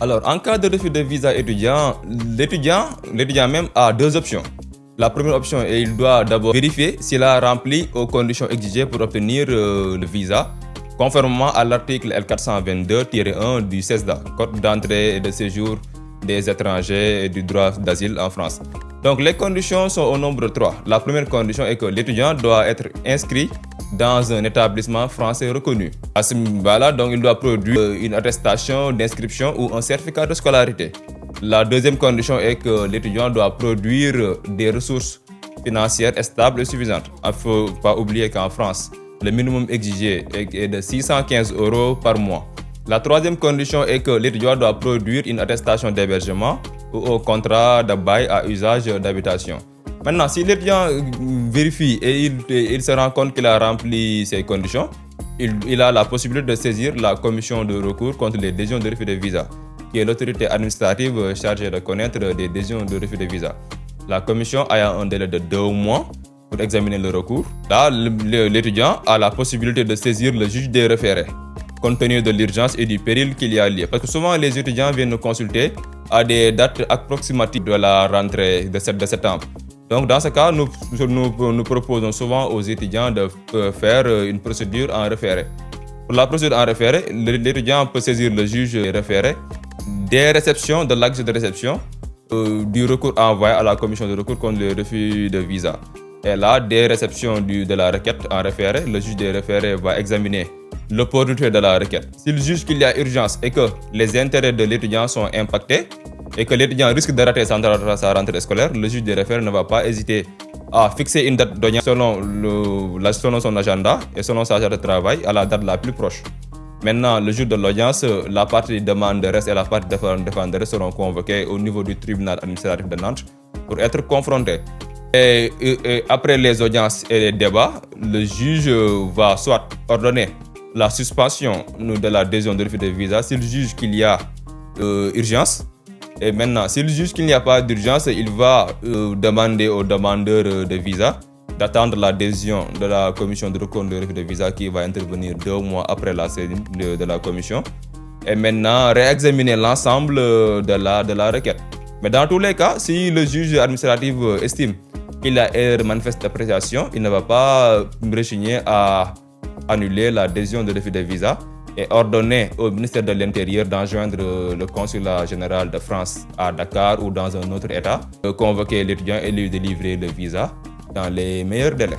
Alors, en cas de refus de visa étudiant, l'étudiant même a deux options. La première option est qu'il doit d'abord vérifier s'il a rempli aux conditions exigées pour obtenir le visa, conformément à l'article L422-1 du CESDA, Code d'entrée et de séjour des étrangers et du droit d'asile en France. Donc les conditions sont au nombre de 3. La première condition est que l'étudiant doit être inscrit dans un établissement français reconnu. À ce moment-là, donc, il doit produire une attestation d'inscription ou un certificat de scolarité. La deuxième condition est que l'étudiant doit produire des ressources financières stables et suffisantes. Il ne faut pas oublier qu'en France, le minimum exigé est de 615 € par mois. La troisième condition est que l'étudiant doit produire une attestation d'hébergement ou un contrat de bail à usage d'habitation. Maintenant, si l'étudiant vérifie et il se rend compte qu'il a rempli ces conditions, il a la possibilité de saisir la commission de recours contre les décisions de refus de visa, qui est l'autorité administrative chargée de connaître des décisions de refus de visa. La commission a un délai de 2 mois pour examiner le recours. Là, l'étudiant a la possibilité de saisir le juge des référés, compte tenu de l'urgence et du péril qu'il y a lié. Parce que souvent, les étudiants viennent nous consulter à des dates approximatives de la rentrée de septembre. Donc, dans ce cas, nous proposons souvent aux étudiants de faire une procédure en référé. Pour la procédure en référé, l'étudiant peut saisir le juge des référés dès réception de l'acte de réception du recours envoyé à la commission de recours contre le refus de visa. Et là, dès réception de la requête en référé, le juge des référés va examiner l'opportunité de la requête. S'il juge qu'il y a urgence et que les intérêts de l'étudiant sont impactés et que l'étudiant risque de rater sa rentrée scolaire, le juge des référés ne va pas hésiter à fixer une date d'audience selon son agenda et selon sa charge de travail à la date la plus proche. Maintenant, le jour de l'audience, la partie demanderesse et la partie défenderesse seront convoquées au niveau du tribunal administratif de Nantes pour être confrontés. Et après les audiences et les débats, le juge va soit ordonner la suspension de la décision de refus de visa s'il juge qu'il y a urgence. Et maintenant, s'il juge qu'il n'y a pas d'urgence, il va demander aux demandeurs de visa d'attendre la décision de la commission de recours de refus de visa qui va intervenir 2 mois après la saisine de la commission. Et maintenant, réexaminer l'ensemble de la requête. Mais dans tous les cas, si le juge administratif estime qu'il a erreur manifeste d'appréciation, il ne va pas rechigner à annuler la décision de refus de visa et ordonner au ministère de l'Intérieur d'enjoindre le consulat général de France à Dakar ou dans un autre État de convoquer l'étudiant et lui délivrer le visa dans les meilleurs délais.